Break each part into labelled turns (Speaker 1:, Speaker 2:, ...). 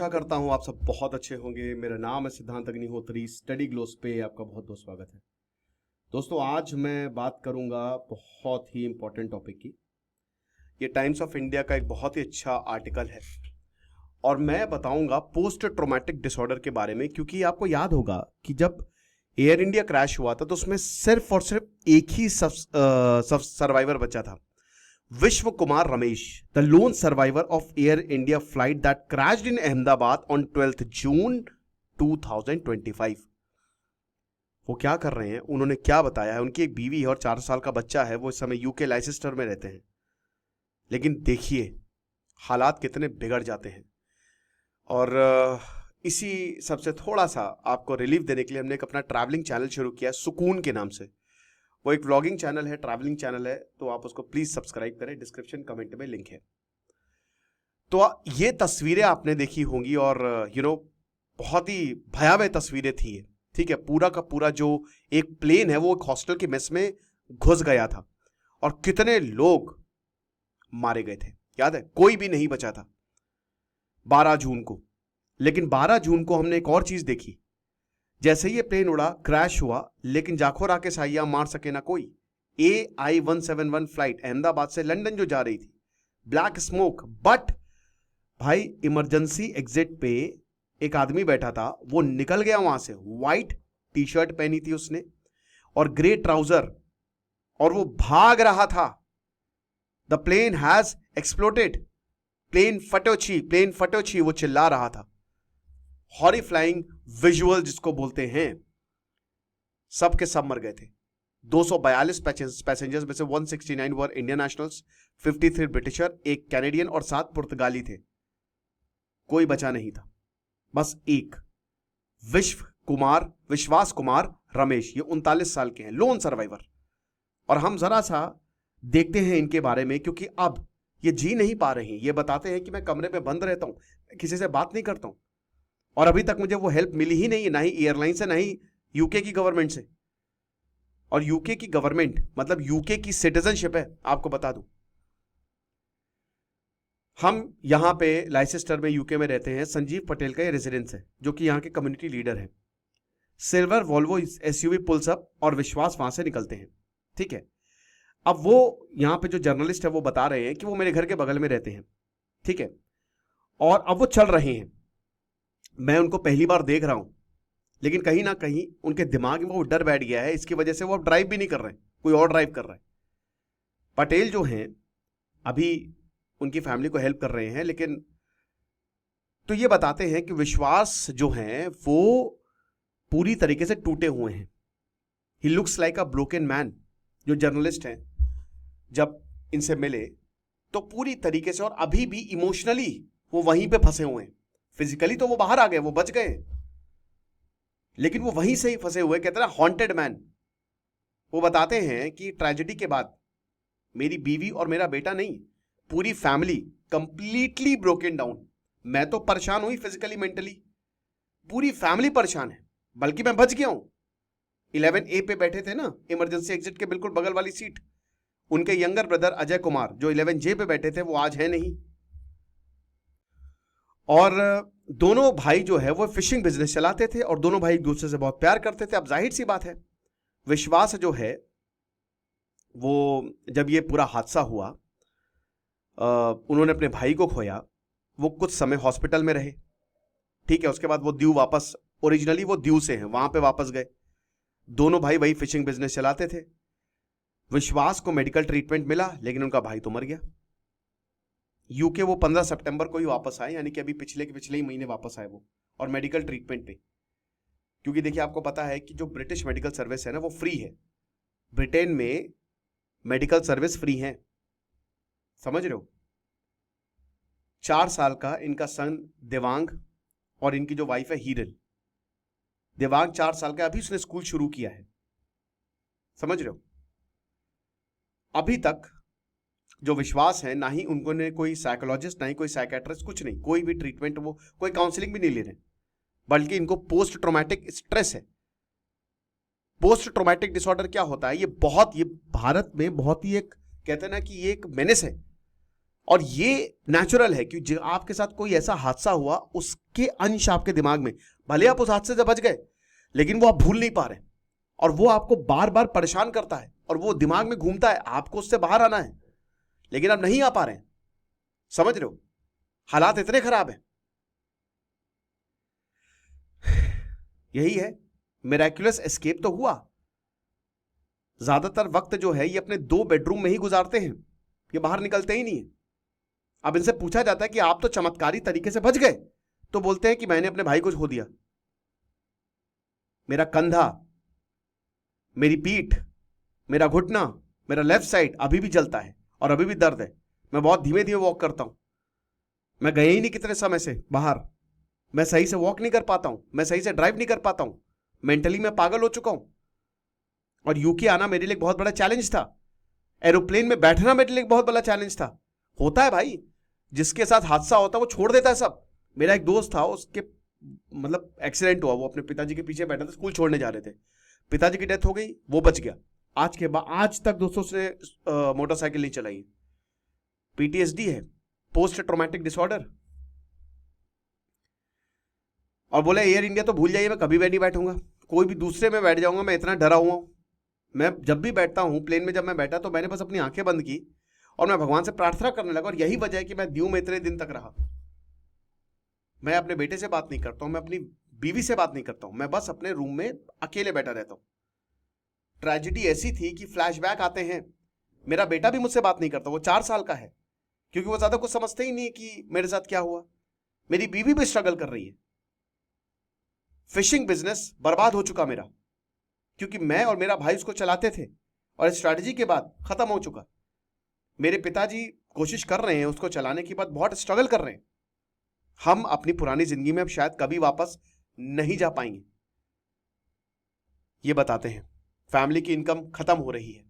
Speaker 1: आशा करता हूँ आप सब बहुत अच्छे होंगे। मेरा नाम है सिद्धांत अग्निहोत्री। स्टडी ग्लोस पे आपका बहुत बहुत स्वागत है। दोस्तों, आज मैं बात करूंगा बहुत ही इंपॉर्टेंट टॉपिक की। ये टाइम्स ऑफ इंडिया का एक बहुत ही अच्छा आर्टिकल है और मैं बताऊंगा पोस्ट ट्रॉमेटिक डिसऑर्डर के बारे में, क्योंकि आपको याद होगा कि जब एयर इंडिया क्रैश हुआ था तो उसमें सिर्फ और सिर्फ एक ही सर्वाइवर बचा था, विश्व Kumar Ramesh, the lone survivor of air India flight that crashed in Ahmedabad on 12 जून 2025। वो क्या कर रहे हैं, उन्होंने क्या बताया है? उनकी एक बीवी है और 4 साल का बच्चा है। वो इस समय यूके लाइसेस्टर में रहते हैं। लेकिन देखिए हालात कितने बिगड़ जाते हैं। और इसी सबसे थोड़ा सा आपको रिलीफ देने के लिए हमने एक अपना ट्रैवलिंग चैनल शुरू किया, सुकून के नाम से। वो एक व्लॉगिंग चैनल है, ट्रैवलिंग चैनल है, तो आप उसको प्लीज सब्सक्राइब करें। डिस्क्रिप्शन कमेंट में लिंक है। तो ये तस्वीरें आपने देखी होंगी और बहुत ही भयावह तस्वीरें थी ये। ठीक है, पूरा का पूरा जो एक प्लेन है वो एक हॉस्टल की मेस में घुस गया था और कितने लोग मारे गए थे, याद है? कोई भी नहीं बचा था 12 जून को। लेकिन 12 जून को हमने एक और चीज देखी। जैसे ही ये प्लेन उड़ा, क्रैश हुआ, लेकिन जाखो राके साइया मार सके ना कोई। AI-171 फ्लाइट अहमदाबाद से लंदन जो जा रही थी, ब्लैक स्मोक, बट भाई इमरजेंसी एग्जिट पे एक आदमी बैठा था, वो निकल गया वहां से। व्हाइट टी शर्ट पहनी थी उसने और ग्रे ट्राउजर, और वो भाग रहा था। The plane has exploded, plane फटोची, वो चिल्ला रहा था। हॉरिफ्लाइंग विजुअल जिसको बोलते हैं। सब के सब मर गए थे। 242 पैसेंजर्स में से 169 वर इंडियन नेशनल्स, 53 ब्रिटिशर, एक कैनेडियन और 7 पुर्तगाली थे। कोई बचा नहीं था, बस एक विश्वास कुमार रमेश। ये 39 साल के हैं, लोन सर्वाइवर। और हम जरा सा देखते हैं इनके बारे में, क्योंकि अब ये जी नहीं पा रहे हैं। ये बताते हैं कि मैं कमरे में बंद रहता हूं, किसी से बात नहीं करता हूं, और अभी तक मुझे वो हेल्प मिली ही नहीं है, ना ही एयरलाइन से, ना ही यूके की गवर्नमेंट से। और यूके की गवर्नमेंट मतलब यूके की सिटीजनशिप है, आपको बता दूं। हम यहां पे लाइसेस्टर में यूके में रहते हैं। संजीव पटेल का ये रेजिडेंस है, जो कि यहां के कम्युनिटी लीडर है। Silver Volvo SUV pulls up और विश्वास वहां से निकलते हैं। ठीक है, अब वो यहां पे जो जर्नलिस्ट है वो बता रहे हैं कि वो मेरे घर के बगल में रहते हैं। ठीक है, और अब वो चल रहे हैं। मैं उनको पहली बार देख रहा हूं, लेकिन कहीं ना कहीं उनके दिमाग में वो डर बैठ गया है। इसकी वजह से वो अब ड्राइव भी नहीं कर रहे हैं, कोई और ड्राइव कर रहा है। पटेल जो हैं अभी उनकी फैमिली को हेल्प कर रहे हैं, लेकिन तो ये बताते हैं कि विश्वास जो हैं वो पूरी तरीके से टूटे हुए हैं। He looks like a broken man. जो जर्नलिस्ट हैं जब इनसे मिले तो पूरी तरीके से, और अभी भी इमोशनली वो वहीं पे फंसे हुए हैं। फिजिकली तो वो बाहर आ गए, वो बच गए, लेकिन वो वहीं से ही फंसे हुए। कहते हैं हॉन्टेड मैन। वो बताते हैं कि ट्रेजेडी के बाद मेरी बीवी और मेरा बेटा नहीं, पूरी फैमिली कंप्लीटली ब्रोकन डाउन। मैं तो परेशान हुई फिजिकली, मेंटली, पूरी फैमिली परेशान है। बल्कि मैं बच गया हूं। 11A पे बैठे थे ना, इमरजेंसी एग्जिट के बिल्कुल बगल वाली सीट। उनके यंगर ब्रदर अजय कुमार जो 11J पे बैठे थे, वो आज है नहीं। और दोनों भाई जो है वो फिशिंग बिजनेस चलाते थे और दोनों भाई एक दूसरे से बहुत प्यार करते थे। अब जाहिर सी बात है, विश्वास जो है वो जब ये पूरा हादसा हुआ, उन्होंने अपने भाई को खोया। वो कुछ समय हॉस्पिटल में रहे। ठीक है, उसके बाद वो दीव वापस, ओरिजिनली वो दीव से हैं, वहां पे वापस गए। दोनों भाई वही फिशिंग बिजनेस चलाते थे। विश्वास को मेडिकल ट्रीटमेंट मिला, लेकिन उनका भाई तो मर गया। यूके वो 15 सितंबर को ही वापस आए, यानी कि अभी पिछले ही महीने वापस आए वो, और मेडिकल ट्रीटमेंट पे। क्योंकि देखिए आपको पता है कि जो ब्रिटिश मेडिकल सर्विस है ना, वो फ्री है। ब्रिटेन में मेडिकल सर्विस फ्री है, समझ रहे हो? 4 साल का इनका सन देवांग और इनकी जो वाइफ है हीरल। देवांग 4 साल का, अभी उसने स्कूल शुरू किया है, समझ रहे हो? अभी तक जो विश्वास है, ना ही उन्होंने कोई साइकोलॉजिस्ट, ना ही कोई साइकेट्रिस्ट, कुछ नहीं, कोई भी ट्रीटमेंट, वो कोई काउंसलिंग भी नहीं ले रहे, बल्कि इनको पोस्ट ट्रॉमेटिक स्ट्रेस है। पोस्ट ट्रॉमेटिक डिसऑर्डर क्या होता है? ये भारत में बहुत ही एक, कहते हैं ना कि ये एक मेनेस है। और ये नेचुरल है कि जो आपके साथ कोई ऐसा हादसा हुआ उसके अंश आपके दिमाग में, भले आप उस हादसे से बच गए लेकिन वो आप भूल नहीं पा रहे और वो आपको बार बार परेशान करता है और वो दिमाग में घूमता है, आपको उससे बाहर आना है लेकिन आप नहीं आ पा रहे हैं। समझ रहे हो, हालात इतने खराब हैं। यही है, मिरेक्युलस एस्केप तो हुआ। ज्यादातर वक्त जो है ये अपने 2 बेडरूम में ही गुजारते हैं, ये बाहर निकलते ही नहीं है। अब इनसे पूछा जाता है कि आप तो चमत्कारी तरीके से बच गए, तो बोलते हैं कि मैंने अपने भाई को खो दिया। मेरा कंधा, मेरी पीठ, मेरा घुटना, मेरा लेफ्ट साइड अभी भी जलता है और अभी भी दर्द है। मैं बहुत धीमे धीमे वॉक करता हूं, मैं गया ही नहीं कितने समय से बाहर, मैं सही से वॉक नहीं कर पाता हूं, मैं सही से ड्राइव नहीं कर पाता हूं, मेंटली मैं पागल हो चुका हूं। और यूके आना मेरे लिए बहुत बड़ा चैलेंज था, एरोप्लेन में बैठना मेरे लिए बहुत बड़ा चैलेंज था। होता है भाई, जिसके साथ हादसा होता है वो छोड़ देता है सब। मेरा एक दोस्त था, उसके मतलब एक्सीडेंट हुआ, वो अपने पिताजी के पीछे बैठा था, स्कूल छोड़ने जा रहे थे, पिताजी की डेथ हो गई, वो बच गया। आज तक दोस्तों से मोटरसाइकिल नहीं चलाई। पीटीएसडी है, पोस्ट ट्रॉमेटिक डिसऑर्डर। और बोले एयर इंडिया तो भूल जाइए, मैं कभी भी नहीं बैठूंगा, कोई भी दूसरे में बैठ जाऊंगा, मैं इतना डरा हुआ हूं। मैं जब भी बैठता हूं प्लेन में, जब मैं बैठा तो मैंने बस अपनी आंखें बंद की और मैं भगवान से प्रार्थना करने लगा। और यही वजह है कि मैं दीव में इतने दिन तक रहा। मैं अपने बेटे से बात नहीं करता हूं, मैं अपनी बीवी से बात नहीं करता हूं, मैं बस अपने रूम में अकेले बैठा रहता हूं। ट्रेजेडी ऐसी थी कि फ्लैशबैक आते हैं। मेरा बेटा भी मुझसे बात नहीं करता, वो 4 साल का है, क्योंकि वो ज्यादा कुछ समझते ही नहीं कि मेरे साथ क्या हुआ। मेरी बीवी भी स्ट्रगल कर रही है। फिशिंग बिजनेस बर्बाद हो चुका मेरा, क्योंकि मैं और मेरा भाई उसको चलाते थे और इस स्ट्रैटेजी के बाद खत्म हो चुका। मेरे पिताजी कोशिश कर रहे हैं उसको चलाने के बाद, बहुत स्ट्रगल कर रहे हैं। हम अपनी पुरानी जिंदगी में अब शायद कभी वापस नहीं जा पाएंगे। ये बताते हैं, फैमिली की इनकम खत्म हो रही है,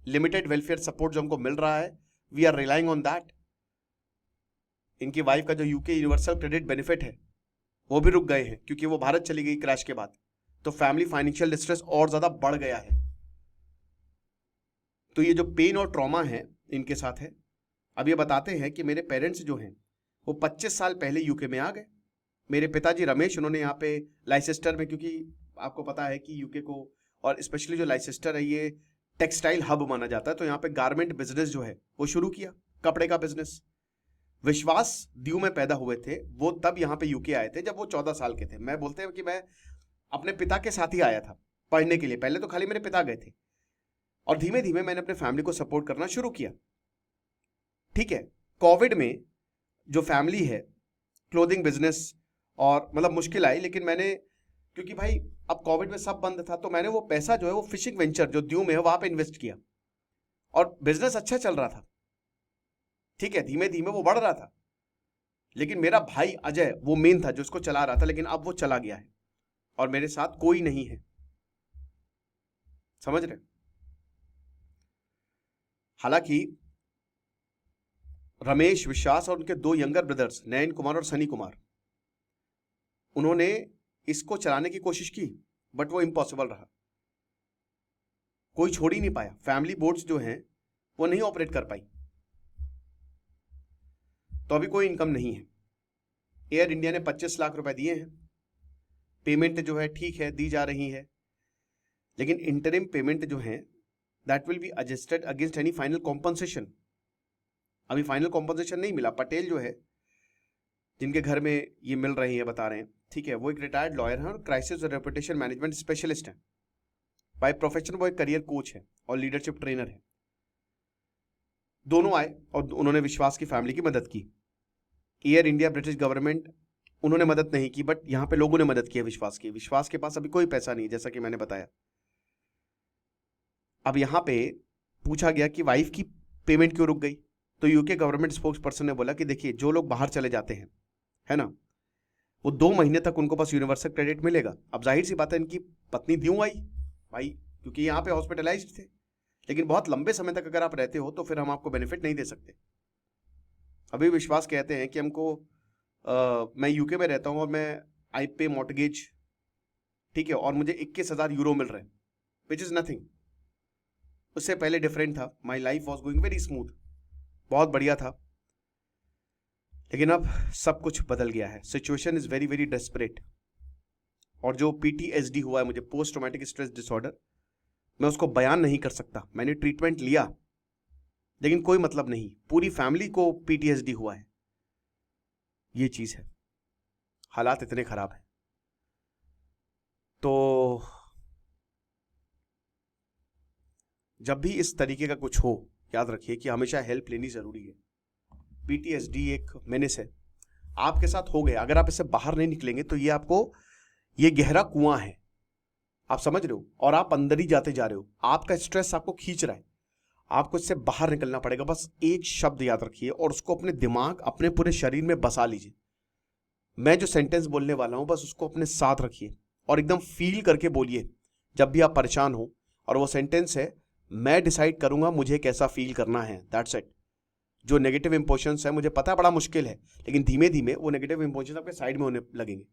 Speaker 1: लिमिटेड वेलफेयर सपोर्ट जो हमको मिल रहा है, we are relying on that. इनकी वाइफ का जो यूके यूनिवर्सल क्रेडिट बेनिफिट है वो भी रुक गए हैं, क्योंकि वो भारत चली गई क्रैश के बाद। तो फैमिली फाइनेंशियल डिस्ट्रेस और ज्यादा बढ़ गया है। तो ये जो पेन और ट्रॉमा है इनके साथ है। अब ये बताते हैं कि मेरे पेरेंट्स जो हैं वो 25 साल पहले यूके में आ गए। मेरे पिताजी रमेश, उन्होंने यहाँ पे लाइसेस्टर में, क्योंकि आपको पता है कि यूके को और स्पेशली जो लाइसेस्टर है ये टेक्सटाइल हब माना जाता है, तो यहाँ पे गारमेंट बिजनेस जो है वो शुरू किया, कपड़े का बिजनेस। विश्वास दीव में पैदा हुए थे, वो तब यहाँ पे यूके आए थे जब वो 14 साल के थे। मैं बोलते हैं कि मैं अपने पिता के साथ ही आया था पढ़ने के लिए, पहले तो खाली मेरे पिता गए थे और धीमे धीमे मैंने अपने फैमिली को सपोर्ट करना शुरू किया। ठीक है, कोविड में जो फैमिली है, क्लोथिंग बिजनेस और मतलब मुश्किल आई, लेकिन मैंने, क्योंकि भाई अब कोविड में सब बंद था, तो मैंने वो पैसा जो है वो फिशिंग वेंचर जो दीव में है वहां पे इन्वेस्ट किया और बिजनेस अच्छा चल रहा था। ठीक है, धीमे धीमे वो बढ़ रहा था, लेकिन मेरा भाई अजय वो मेन था जो उसको चला रहा था, लेकिन अब वो चला गया है और मेरे साथ कोई नहीं है। समझ रहे? हालांकि रमेश, विश्वास और उनके 2 यंगर ब्रदर्स नयन कुमार और सनी कुमार, उन्होंने इसको चलाने की कोशिश की, बट वो इम्पॉसिबल रहा, कोई छोड़ ही नहीं पाया। फैमिली बोट्स जो हैं वो नहीं ऑपरेट कर पाई, तो अभी कोई इनकम नहीं है। एयर इंडिया ने 25 लाख रुपए दिए हैं, पेमेंट जो है ठीक है दी जा रही है, लेकिन इंटरिम पेमेंट जो है that will be adjusted against any final compensation. अभी फाइनल कॉम्पनसेशन नहीं मिला। पटेल जो है जिनके घर में ये मिल रही है बता रहे हैं, ठीक है, वो एक रिटायर्ड लॉयर है और क्राइसिस और रेपुटेशन मैनेजमेंट स्पेशलिस्ट है। बाय प्रोफेशन वो एक करियर कोच है और लीडरशिप ट्रेनर है। दोनों आए और उन्होंने विश्वास की फैमिली की मदद की। एयर इंडिया, ब्रिटिश गवर्नमेंट, उन्होंने मदद नहीं की, बट यहां पे लोगों ने मदद की है विश्वास की। विश्वास के पास अभी कोई पैसा नहीं, जैसा कि मैंने बताया। अब यहां पे पूछा गया कि वाइफ की पेमेंट क्यों रुक गई, तो यूके गवर्नमेंट स्पोक्स पर्सन ने बोला कि देखिए, जो लोग बाहर चले जाते हैं, है ना, वो 2 महीने तक उनको बस यूनिवर्सल क्रेडिट मिलेगा। अब जाहिर सी बात है, इनकी पत्नी द्यों आई भाई, क्योंकि यहाँ पे हॉस्पिटलाइज्ड थे, लेकिन बहुत लंबे समय तक अगर आप रहते हो तो फिर हम आपको बेनिफिट नहीं दे सकते। अभी विश्वास कहते हैं कि हमको मैं यूके में रहता हूँ और मैं आई पे मॉर्टगेज, ठीक है, और मुझे 21,000 यूरो मिल रहे हैं, विच इज नथिंग। उससे पहले डिफरेंट था, my life was going very smooth, बहुत बढ़िया था। लेकिन अब सब कुछ बदल गया है, situation is very very desperate. और जो PTSD हुआ है मुझे, पोस्ट ट्रॉमेटिक स्ट्रेस डिसऑर्डर, मैं उसको बयान नहीं कर सकता। मैंने ट्रीटमेंट लिया लेकिन कोई मतलब नहीं, पूरी फैमिली को PTSD हुआ है। ये चीज है, हालात इतने खराब हैं। तो जब भी इस तरीके का कुछ हो, याद रखिए कि हमेशा हेल्प लेनी जरूरी है। PTSD एक मेनेस है, आपके साथ हो गया, अगर आप इससे बाहर नहीं निकलेंगे तो ये आपको, ये गहरा कुआं है, आप समझ रहे हो, और आप अंदर ही जाते जा रहे हो। आपका स्ट्रेस आपको खींच रहा है, आपको इससे बाहर निकलना पड़ेगा। बस एक शब्द याद रखिए और उसको अपने दिमाग, अपने पूरे शरीर में बसा लीजिए। मैं जो सेंटेंस बोलने वाला हूं बस उसको अपने साथ रखिए और एकदम फील करके बोलिए जब भी आप परेशान हो। और वो सेंटेंस है, मैं डिसाइड करूंगा मुझे कैसा फील करना है, दैट्स इट। जो नेगेटिव इंपोशंस है, मुझे पता है बड़ा मुश्किल है, लेकिन धीमे धीमे वो नेगेटिव इंपोशंस आपके साइड में होने लगेंगे।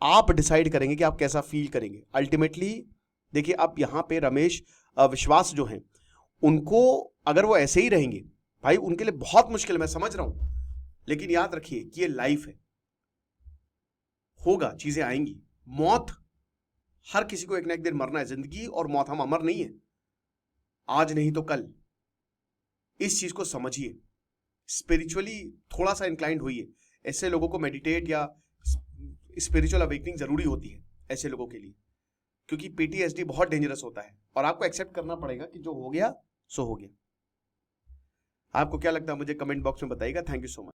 Speaker 1: आप डिसाइड करेंगे कि आप कैसा फील करेंगे अल्टीमेटली। देखिए अब यहां पे रमेश विश्वास जो हैं, उनको अगर वो ऐसे ही रहेंगे भाई, उनके लिए बहुत मुश्किल है, मैं समझ रहा हूं। लेकिन याद रखिए कि ये लाइफ है, होगा, चीजें आएंगी। मौत, हर किसी को एक ना एक दिन मरना है। जिंदगी और मौत, हम अमर नहीं है, आज नहीं तो कल। इस चीज को समझिए, स्पिरिचुअली थोड़ा सा इंक्लाइंड होइए। ऐसे लोगों को मेडिटेट या स्पिरिचुअल अवेकनिंग जरूरी होती है ऐसे लोगों के लिए, क्योंकि PTSD बहुत डेंजरस होता है और आपको एक्सेप्ट करना पड़ेगा कि जो हो गया सो हो गया। आपको क्या लगता है मुझे कमेंट बॉक्स में बताइएगा। Thank you so much.